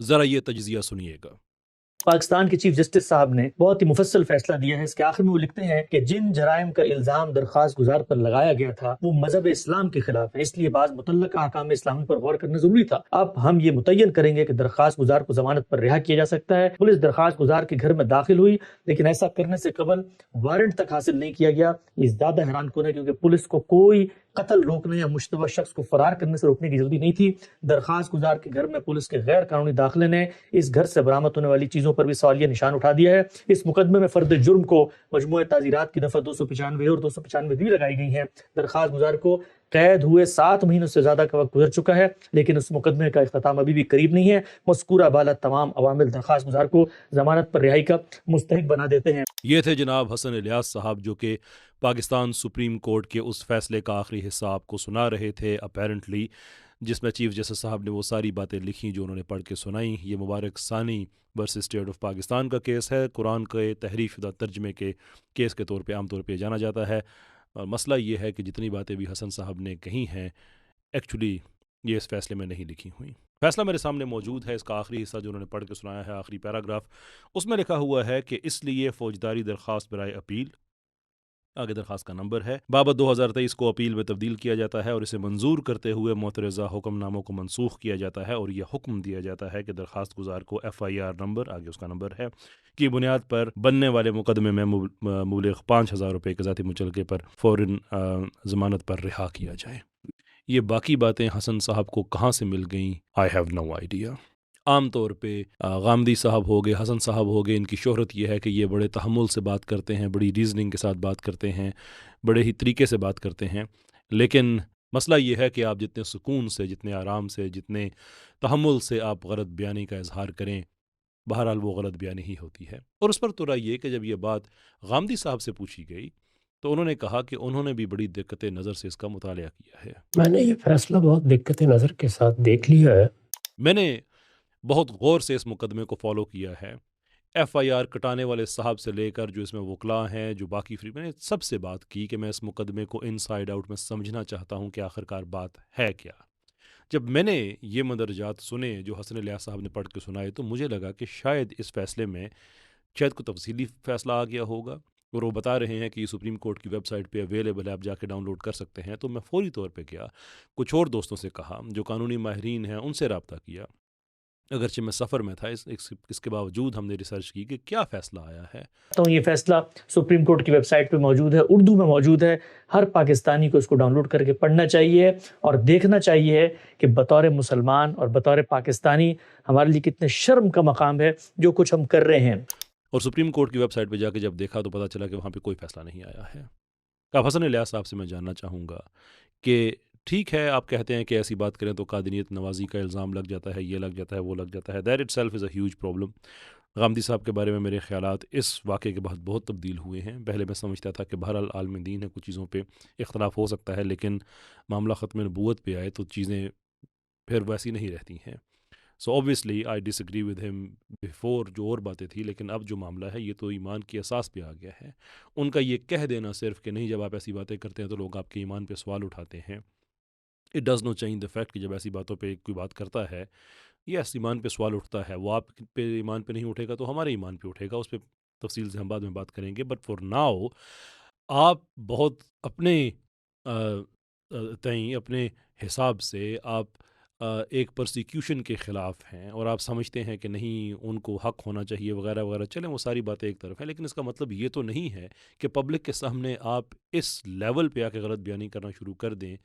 ذرا یہ تجزیہ سنیے گا۔ پاکستان کے چیف جسٹس صاحب نے بہت ہی مفصل فیصلہ دیا ہے۔ اس کے آخر میں وہ لکھتے ہیں کہ جن جرائم کا الزام درخواست گزار پر لگایا گیا تھا وہ مذہب اسلام کے خلاف ہے، اس لیے بعض متعلقہ احکام اسلامی پر غور کرنا ضروری تھا۔ اب ہم یہ متعین کریں گے کہ درخواست گزار کو ضمانت پر رہا کیا جا سکتا ہے۔ پولیس درخواست گزار کے گھر میں داخل ہوئی، لیکن ایسا کرنے سے قبل وارنٹ تک حاصل نہیں کیا گیا۔ یہ زیادہ حیران کن ہے کیونکہ پولیس کو کوئی قتل روکنے یا مشتبہ شخص کو فرار کرنے سے روکنے کی جلدی نہیں تھی۔ درخواست گزار کے گھر میں پولیس کے غیر قانونی داخلے نے اس گھر سے برآمد ہونے والی چیزوں پر بھی سوالیہ نشان اٹھا دیا ہے۔ اس مقدمے میں فرد جرم کو مجموعہ تعزیرات کی دفعہ 295 اور 295 بھی لگائی گئی ہیں۔ درخواست گزار کو قید ہوئے 7 مہینوں سے زیادہ کا وقت گزر چکا ہے، لیکن اس مقدمے کا اختتام ابھی بھی قریب نہیں ہے۔ مذکورہ بالا تمام عوامل درخواست گزار کو ضمانت پر رہائی کا مستحق بنا دیتے ہیں۔ یہ تھے جناب حسن الیاس صاحب، جو کہ پاکستان سپریم کورٹ کے اس فیصلے کا آخری حصہ آپ کو سنا رہے تھے اپیرنٹلی، جس میں چیف جسٹس صاحب نے وہ ساری باتیں لکھی جو انہوں نے پڑھ کے سنائیں۔ یہ مبارک ثانی ورسز اسٹیٹ آف پاکستان کا کیس ہے۔ قرآن کے تحریف شدہ ترجمے کے کیس کے طور پہ عام طور پہ جانا جاتا ہے، اور مسئلہ یہ ہے کہ جتنی باتیں بھی حسن صاحب نے کہی ہیں ایکچولی یہ اس فیصلے میں نہیں لکھی ہوئی۔ فیصلہ میرے سامنے موجود ہے، اس کا آخری حصہ جو انہوں نے پڑھ کے سنایا ہے، آخری پیراگراف، اس میں لکھا ہوا ہے کہ اس لیے فوجداری درخواست برائے اپیل، آگے درخواست کا نمبر ہے، بابت 2023 کو اپیل میں تبدیل کیا جاتا ہے اور اسے منظور کرتے ہوئے معترضہ حکم ناموں کو منسوخ کیا جاتا ہے، اور یہ حکم دیا جاتا ہے کہ درخواست گزار کو FIR نمبر، آگے اس کا نمبر ہے، کی بنیاد پر بننے والے مقدمے میں مبلغ 5,000 روپے کے ذاتی مچلقے پر فوراً ضمانت پر رہا کیا جائے۔ یہ باقی باتیں حسن صاحب کو کہاں سے مل گئیں، آئی ہیو نو آئیڈیا۔ عام طور پہ غامدی صاحب ہو گئے، حسن صاحب ہو گئے، ان کی شہرت یہ ہے کہ یہ بڑے تحمل سے بات کرتے ہیں، بڑی ریزننگ کے ساتھ بات کرتے ہیں، بڑے ہی طریقے سے بات کرتے ہیں، لیکن مسئلہ یہ ہے کہ آپ جتنے سکون سے، جتنے آرام سے، جتنے تحمل سے آپ غلط بیانی کا اظہار کریں، بہرحال وہ غلط بیانی ہی ہوتی ہے۔ اور اس پر تو رائے یہ کہ جب یہ بات غامدی صاحب سے پوچھی گئی تو انہوں نے کہا کہ انہوں نے بھی بڑی دقت نظر سے اس کا مطالعہ کیا ہے۔ میں نے یہ فیصلہ بہت دقت نظر کے ساتھ دیکھ لیا ہے۔ میں نے بہت غور سے اس مقدمے کو فالو کیا ہے، FIR کٹانے والے صاحب سے لے کر جو اس میں وکلاء ہیں، جو باقی میں نے سب سے بات کی کہ میں اس مقدمے کو ان سائڈ آؤٹ میں سمجھنا چاہتا ہوں کہ آخرکار بات ہے کیا۔ جب میں نے یہ مندرجات سنے جو حسن الیاس صاحب نے پڑھ کے سنائے تو مجھے لگا کہ شاید اس فیصلے میں شاید کوئی تفصیلی فیصلہ آ گیا ہوگا، اور وہ بتا رہے ہیں کہ یہ سپریم کورٹ کی ویب سائٹ پہ اویلیبل ہے، آپ جا کے ڈاؤن لوڈ کر سکتے ہیں۔ تو میں فوری طور پہ گیا، کچھ اور دوستوں سے کہا جو قانونی ماہرین ہیں، ان سے رابطہ کیا، اگرچہ میں سفر میں تھا، اس کے باوجود ہم نے ریسرچ کی کہ کیا فیصلہ آیا ہے۔ تو یہ فیصلہ سپریم کورٹ کی ویب سائٹ پہ موجود ہے، اردو میں موجود ہے، ہر پاکستانی کو اس کو ڈاؤن لوڈ کر کے پڑھنا چاہیے اور دیکھنا چاہیے کہ بطور مسلمان اور بطور پاکستانی ہمارے لیے کتنے شرم کا مقام ہے جو کچھ ہم کر رہے ہیں۔ اور سپریم کورٹ کی ویب سائٹ پہ جا کے جب دیکھا تو پتہ چلا کہ وہاں پہ کوئی فیصلہ نہیں آیا ہے۔ اب حسن الیاس صاحب سے میں جاننا چاہوں گا کہ ٹھیک ہے، آپ کہتے ہیں کہ ایسی بات کریں تو قادریت نوازی کا الزام لگ جاتا ہے، یہ لگ جاتا ہے، وہ لگ جاتا ہے، that it self is a huge problem. Ghamidi صاحب کے بارے میں میرے خیالات اس واقعے کے بعد بہت تبدیل ہوئے ہیں۔ پہلے میں سمجھتا تھا کہ بہرحال عالم دین ہے، کچھ چیزوں پہ اختلاف ہو سکتا ہے، لیکن معاملہ ختم نبوت پہ آئے تو چیزیں پھر ویسی نہیں رہتی ہیں۔ So obviously I disagree with ہم بیفور، جو اور باتیں تھیں، لیکن اب جو معاملہ ہے یہ تو ایمان کی اساس پہ آ گیا ہے۔ ان کا یہ کہہ دینا صرف کہ نہیں، جب آپ ایسی باتیں کرتے ہیں تو لوگ آپ کے ایمان پہ سوال اٹھاتے ہیں، it does no change the fact کہ جب ایسی باتوں پہ کوئی بات کرتا ہے، یس ایمان پہ سوال اٹھتا ہے، وہ آپ پہ ایمان پہ نہیں اٹھے گا تو ہمارے ایمان پہ اٹھے گا، اس پہ تفصیل سے ہم بعد میں بات کریں گے۔ بٹ فار ناؤ آپ بہت اپنے تئیں اپنے حساب سے آپ ایک پرسیکیوشن کے خلاف ہیں، اور آپ سمجھتے ہیں کہ نہیں ان کو حق ہونا چاہیے وغیرہ وغیرہ، چلیں وہ ساری باتیں ایک طرف ہیں، لیکن اس کا مطلب یہ تو نہیں ہے کہ پبلک کے سامنے آپ اس لیول پہ آ کے غلط بیانی کرنا شروع کر دیں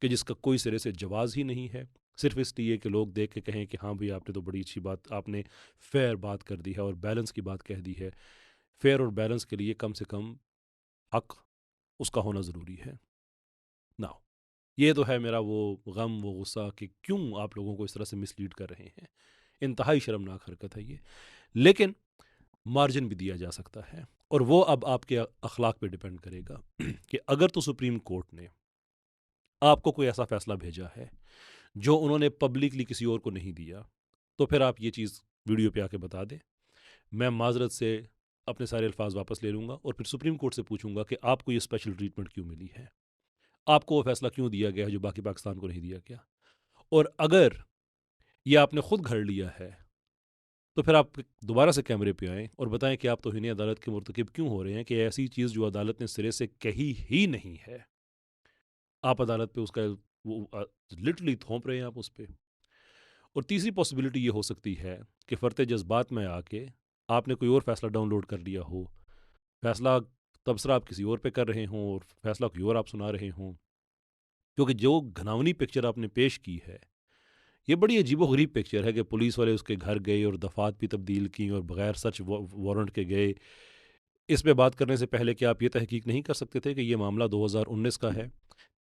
کہ جس کا کوئی سرے سے جواز ہی نہیں ہے، صرف اس لیے کہ لوگ دیکھ کے کہیں کہ ہاں بھئی آپ نے تو بڑی اچھی بات، آپ نے فیئر بات کر دی ہے اور بیلنس کی بات کہہ دی ہے۔ فیئر اور بیلنس کے لیے کم سے کم حق اس کا ہونا ضروری ہے۔ ناؤ یہ تو ہے میرا وہ غم، وہ غصہ کہ کیوں آپ لوگوں کو اس طرح سے مس لیڈ کر رہے ہیں، انتہائی شرمناک حرکت ہے یہ، لیکن مارجن بھی دیا جا سکتا ہے، اور وہ اب آپ کے اخلاق پہ ڈیپینڈ کرے گا کہ اگر تو سپریم کورٹ نے آپ کو کوئی ایسا فیصلہ بھیجا ہے جو انہوں نے پبلکلی کسی اور کو نہیں دیا، تو پھر آپ یہ چیز ویڈیو پہ آ کے بتا دیں، میں معذرت سے اپنے سارے الفاظ واپس لے لوں گا اور پھر سپریم کورٹ سے پوچھوں گا کہ آپ کو یہ اسپیشل ٹریٹمنٹ کیوں ملی ہے، آپ کو وہ فیصلہ کیوں دیا گیا ہے جو باقی پاکستان کو نہیں دیا گیا، اور اگر یہ آپ نے خود گھڑ لیا ہے تو پھر آپ دوبارہ سے کیمرے پہ آئیں اور بتائیں کہ آپ توہین عدالت کے مرتکب کیوں ہو رہے ہیں کہ ایسی چیز جو عدالت نے سرے سے کہی ہی نہیں ہے آپ عدالت پہ اس کا وہ لٹرلی تھوپ رہے ہیں آپ اس پہ. اور تیسری پاسبلٹی یہ ہو سکتی ہے کہ فرط جذبات میں آ کے آپ نے کوئی اور فیصلہ ڈاؤن لوڈ کر لیا ہو، فیصلہ تبصرہ آپ کسی اور پہ کر رہے ہوں اور فیصلہ کوئی اور آپ سنا رہے ہوں، کیونکہ جو گھناونی پکچر آپ نے پیش کی ہے یہ بڑی عجیب و غریب پکچر ہے کہ پولیس والے اس کے گھر گئے اور دفعات بھی تبدیل کی اور بغیر سرچ وارنٹ کے گئے. اس پہ بات کرنے سے پہلے کہ آپ یہ تحقیق نہیں کر سکتے تھے کہ یہ معاملہ 2019 کا ہے؟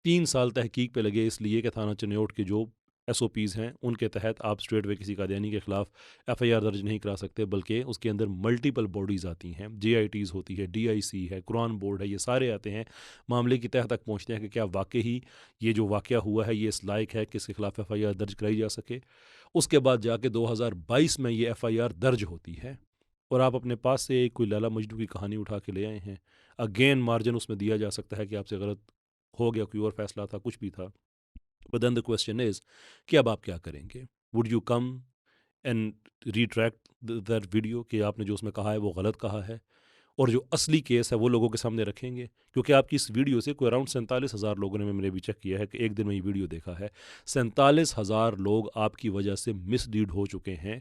3 سال تحقیق پہ لگے اس لیے کہ تھانہ چنیوٹ کے جو ایس او پیز ہیں ان کے تحت آپ اسٹریٹ وے کسی قادیانی کے خلاف ایف آئی آر درج نہیں کرا سکتے، بلکہ اس کے اندر ملٹیپل باڈیز آتی ہیں، جے آئی ٹیز ہوتی ہے، ڈی آئی سی ہے، قرآن بورڈ ہے، یہ سارے آتے ہیں معاملے کی تہ تک پہنچتے ہیں کہ کیا واقعی یہ جو واقعہ ہوا ہے یہ اس لائق ہے کہ اس کے خلاف ایف آئی آر درج کرائی جا سکے. اس کے بعد جا کے 2022 میں یہ ایف آئی آر درج ہوتی ہے اور آپ اپنے پاس سے ایک کوئی لالا مجنو کی کہانی اٹھا کے لے آئے ہیں. اگین مارجن اس میں دیا جا سکتا ہے کہ آپ سے غلط ہو گیا، کوئی اور فیصلہ تھا، کچھ بھی تھا. But then the question is کہ اب آپ کیا کریں گے؟ Would you come and retract that video کہ آپ نے جو اس میں کہا ہے وہ غلط کہا ہے، اور جو اصلی کیس ہے وہ لوگوں کے سامنے رکھیں گے؟ کیونکہ آپ کی اس ویڈیو سے کوئی اراؤنڈ 47,000 لوگوں نے میں نے بھی چیک کیا ہے کہ ایک دن میں یہ ویڈیو دیکھا ہے. 47,000 لوگ آپ کی وجہ سے مس لیڈ ہو چکے ہیں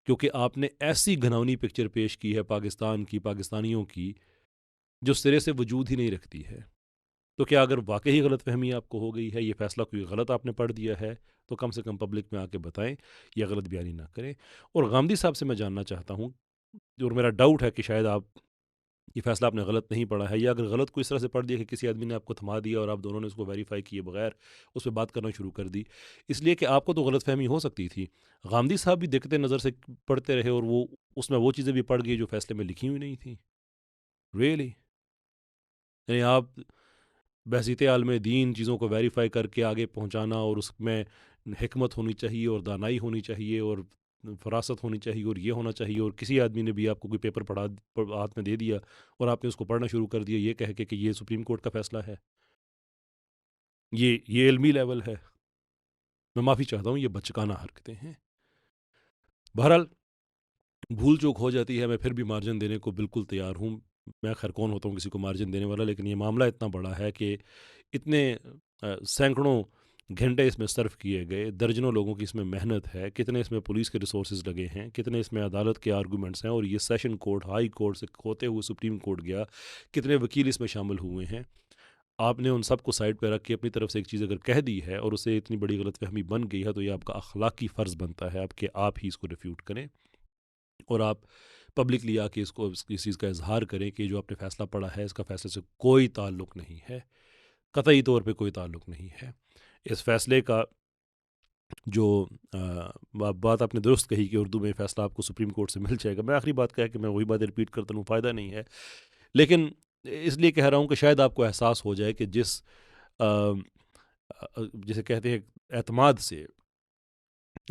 کیونکہ آپ نے ایسی گھناونی پکچر پیش کی ہے پاکستان کی، پاکستانیوں کی، جو سرے سے وجود ہی نہیں رکھتی ہے. تو کیا اگر واقعی غلط فہمی آپ کو ہو گئی ہے، یہ فیصلہ کوئی غلط آپ نے پڑھ دیا ہے، تو کم سے کم پبلک میں آ کے بتائیں، یا غلط بیانی نہ کریں. اور غامدی صاحب سے میں جاننا چاہتا ہوں، اور میرا ڈاؤٹ ہے کہ شاید آپ یہ فیصلہ آپ نے غلط نہیں پڑھا ہے، یا اگر غلط کو اس طرح سے پڑھ دیا کہ کسی آدمی نے آپ کو تھما دیا اور آپ دونوں نے اس کو ویریفائی کیے بغیر اس پہ بات کرنا شروع کر دی، اس لیے کہ آپ کو تو غلط فہمی ہو سکتی تھی. غامدی صاحب بھی دیکھتے نظر سے پڑھتے رہے اور وہ اس میں وہ چیزیں بھی پڑھ گئی جو فیصلے میں لکھی ہوئی نہیں تھیں. ریئلی یعنی آپ بحثیت عالم دین چیزوں کو ویریفائی کر کے آگے پہنچانا، اور اس میں حکمت ہونی چاہیے اور دانائی ہونی چاہیے اور فراست ہونی چاہیے اور یہ ہونا چاہیے، اور کسی آدمی نے بھی آپ کو کوئی پیپر ہاتھ میں دے دیا اور آپ نے اس کو پڑھنا شروع کر دیا یہ کہہ کے کہ یہ سپریم کورٹ کا فیصلہ ہے، یہ علمی لیول ہے. میں معافی چاہتا ہوں، یہ بچکانہ حرکتیں ہیں. بہرحال بھول چوک ہو جاتی ہے، میں پھر بھی مارجن دینے کو بالکل تیار ہوں. میں خیر کون ہوتا ہوں کسی کو مارجن دینے والا، لیکن یہ معاملہ اتنا بڑا ہے کہ اتنے سینکڑوں گھنٹے اس میں صرف کیے گئے، درجنوں لوگوں کی اس میں محنت ہے، کتنے اس میں پولیس کے ریسورسز لگے ہیں، کتنے اس میں عدالت کے آرگومنٹس ہیں، اور یہ سیشن کورٹ، ہائی کورٹ سے ہوتے ہوئے سپریم کورٹ گیا، کتنے وکیل اس میں شامل ہوئے ہیں. آپ نے ان سب کو سائڈ پہ رکھ کے اپنی طرف سے ایک چیز اگر کہہ دی ہے اور اسے اتنی بڑی غلط فہمی بن گئی ہے، تو یہ آپ کا اخلاقی فرض بنتا ہے اب کہ آپ ہی اس کو ریفیوٹ کریں اور آپ پبلکلی آ کے اس چیز کا اظہار کریں کہ جو آپ نے فیصلہ پڑھا ہے اس کا فیصلے سے کوئی تعلق نہیں ہے، قطعی طور پہ کوئی تعلق نہیں ہے. اس فیصلے کا جو بات آپ نے درست کہی کہ اردو میں فیصلہ آپ کو سپریم کورٹ سے مل جائے گا، میں آخری بات کہا کہ میں وہی بات ریپیٹ کرتا ہوں، فائدہ نہیں ہے، لیکن اس لیے کہہ رہا ہوں کہ شاید آپ کو احساس ہو جائے کہ جسے کہتے ہیں اعتماد سے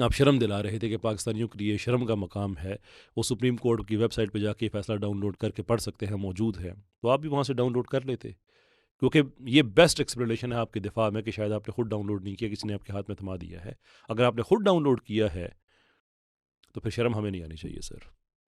آپ شرم دلا رہے تھے کہ پاکستانیوں کے لیے شرم کا مقام ہے، وہ سپریم کورٹ کی ویب سائٹ پہ جا کے فیصلہ ڈاؤن لوڈ کر کے پڑھ سکتے ہیں، موجود ہے، تو آپ بھی وہاں سے ڈاؤن لوڈ کر لیتے، کیونکہ یہ بیسٹ ایکسپلینیشن ہے آپ کے دفاع میں کہ شاید آپ نے خود ڈاؤن لوڈ نہیں کیا، کسی نے آپ کے ہاتھ میں تھما دیا ہے. اگر آپ نے خود ڈاؤن لوڈ کیا ہے تو پھر شرم ہمیں نہیں آنی چاہیے سر.